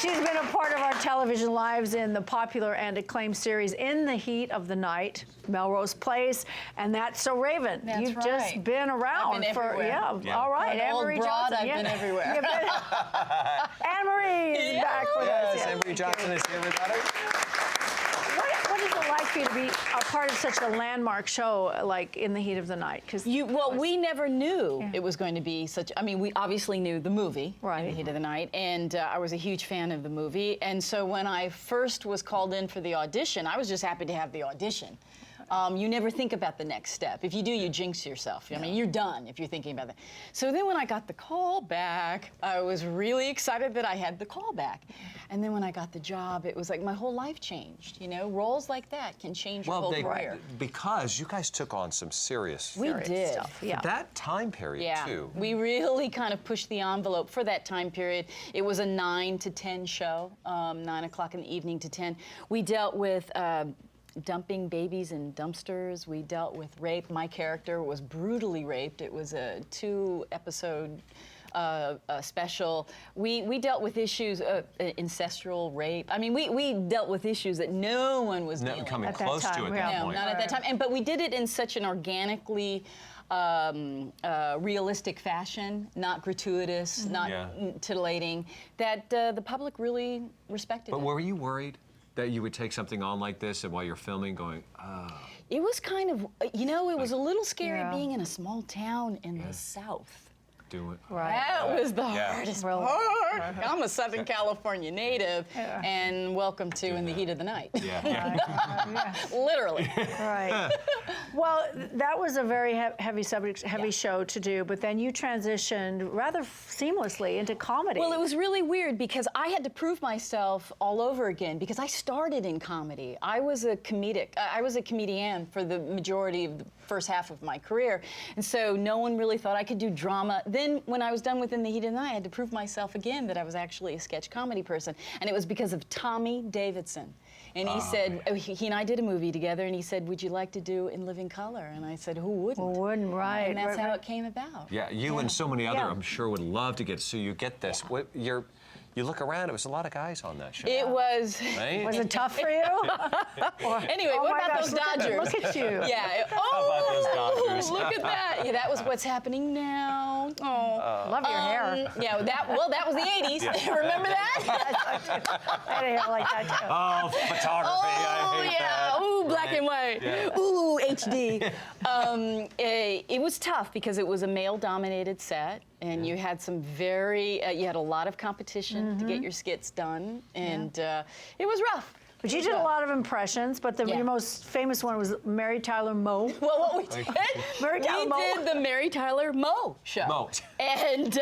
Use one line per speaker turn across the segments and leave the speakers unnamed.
She's been a part of our television lives in the popular and acclaimed series In the Heat of the Night, Melrose Place, and That's So Raven.
That's
You've
right.
just been around
I've been
for,
everywhere.
yeah, all right.
An old
Anne-Marie
broad,
Johnson.
I've been everywhere.
Anne-Marie is back with us.
Yes, Anne-Marie Johnson is here, everybody.
What is it like for you to be a part of such a landmark show like In the Heat of the Night?
We never knew it was going to be such. I mean, we obviously knew the movie,
right.
In the Heat of the Night, and I was a huge fan of the movie. And so when I first was called in for the audition, I was just happy to have the audition. You never think about the next step. If you do, you jinx yourself. I mean, you're done if you're thinking about that. So then when I got the call back, I was really excited that I had the call back. And then when I got the job, it was like my whole life changed. You know, roles like that can change your whole career.
Because you guys took on some serious
stuff.
Yeah.
That time period, too.
We really kind of pushed the envelope for that time period. It was a 9 to 10 show, 9 o'clock in the evening to 10. We dealt with dumping babies in dumpsters. We dealt with rape. My character was brutally raped. It was a 2-episode special. We dealt with issues of ancestral rape. I mean, we dealt with issues that no one was dealing
coming
with.
close to at that point.
No, not at that time. But we did it in such an organically realistic fashion, not gratuitous, not titillating, that the public really respected it.
But were you worried that you would take something on like this and while you're filming going,
It was kind of, you know, it was a little scary being in a small town in the South.
Do it.
Right.
That was the hardest part. I'm a Southern California native, and welcome to In the Heat of the Night. Literally.
Right. Well, that was a very heavy subject, heavy show to do, but then you transitioned rather seamlessly into comedy.
Well, it was really weird because I had to prove myself all over again because I started in comedy. I was a comedian for the majority of the first half of my career, and so no one really thought I could do drama. Then when I was done with In the Heat of the Night, I had to prove myself again that I was actually a sketch comedy person, and it was because of Tommy Davidson. And he said, he and I did a movie together, and he said, would you like to do In Living Color? And I said, who wouldn't?
Who wouldn't, right.
And that's how it came about.
Yeah, you and so many other, I'm sure, would love to get, so you get this. What, you look around, it was a lot of guys on that show.
It was.
Right?
Was it tough for you?
Anyway, what about those Dodgers?
Look at you.
Yeah.
How about those Dodgers?
Look at that. Yeah, that was what's happening now. Oh.
Love your hair.
Yeah, that was the 80s. Remember that?
I had a hair like that, too.
Oh, photography, I hate that.
Ooh, black and white.
Yeah.
Ooh, HD. It was tough because it was a male-dominated set, and you had some you had a lot of competition to get your skits done, and it was rough.
But you did a lot of impressions, but your most famous one was Mary Tyler Moe.
Well, what we did,
Mary Tyler Moe.
did the Mary Tyler Moe show.
Moe.
And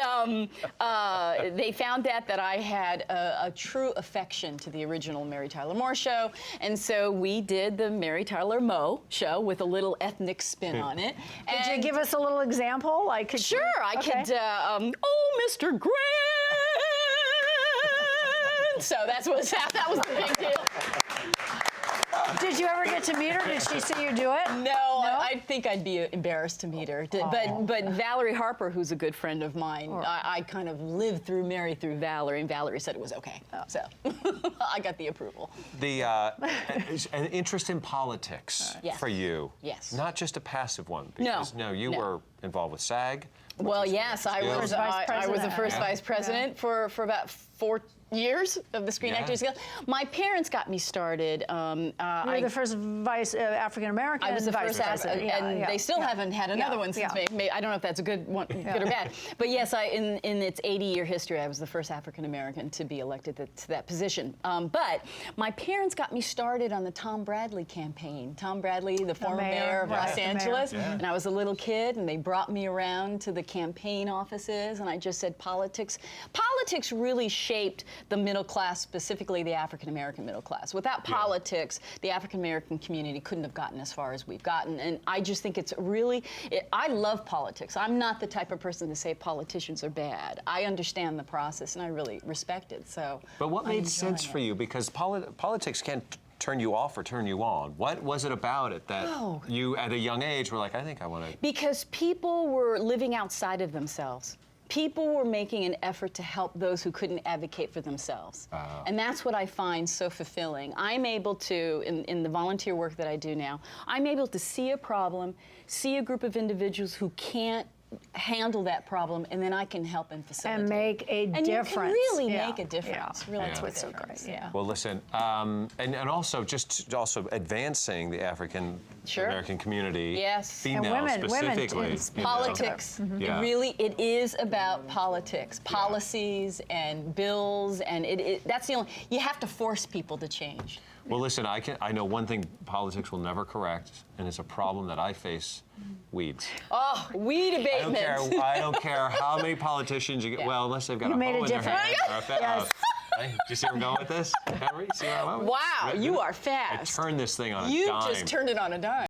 they found that I had a true affection to the original Mary Tyler Moore show, and so we did the Mary Tyler Moe show with a little ethnic spin on it.
Could you give us a little example? Like,
Sure, I could. Oh, Mr. Grant. So that was the big deal.
Did you ever get to meet her? Did she see you do it?
No? I think I'd be embarrassed to meet her. But Valerie Harper, who's a good friend of mine, I kind of lived through Mary through Valerie, and Valerie said it was okay. So I got the approval.
An interest in politics for you.
Yes.
Not just a passive one. Because, you were involved with SAG.
Well, yes, I was the first vice president for about 4 years of the Screen Actors Guild. My parents got me started.
You were the first African American.
I was the first, and they still haven't had another one since me. I don't know if that's a good one, good or bad. But yes, in its 80-year history, I was the first African American to be elected to that position. But my parents got me started on the Tom Bradley campaign. Tom Bradley, the former mayor of Los Angeles, and I was a little kid, and they brought me around to the campaign offices, and I just said politics. Politics really shaped the middle class, specifically the African American middle class. Without politics, the African American community couldn't have gotten as far as we've gotten. And I just think it's really, I love politics. I'm not the type of person to say politicians are bad. I understand the process and I really respect it. So.
But what made sense for you? Because politics can't turn you off or turn you on. What was it about it that you, at a young age, were like, I think I want to?
Because people were living outside of themselves. people were making an effort to help those who couldn't advocate for themselves. And that's what I find so fulfilling. I'm able to, in the volunteer work that I do now, I'm able to see a problem, see a group of individuals who can't handle that problem, and then I can help and facilitate.
And make a difference.
You can really make a difference. Really
That's
make
what's
a
so
difference.
great. Yeah.
Well, listen, and also just also advancing the African American community,
Yes.
female
And women
specifically,
in
you know.
Politics.
Yeah.
It is about politics, policies and bills, and that's the only. You have to force people to change.
Well, listen, I know one thing politics will never correct, and it's a problem that I face: weeds.
Oh, weed abatement.
I don't care how many politicians you get. Well, unless they've got
You
a
made
hoe
a
in their
difference.
hand. Or a
Yes.
Hey, do you see where I'm going with this, Henry? See where I'm going?
Wow, you are
I
fast.
turned this thing on a
You
dime.
just turned it on a dime.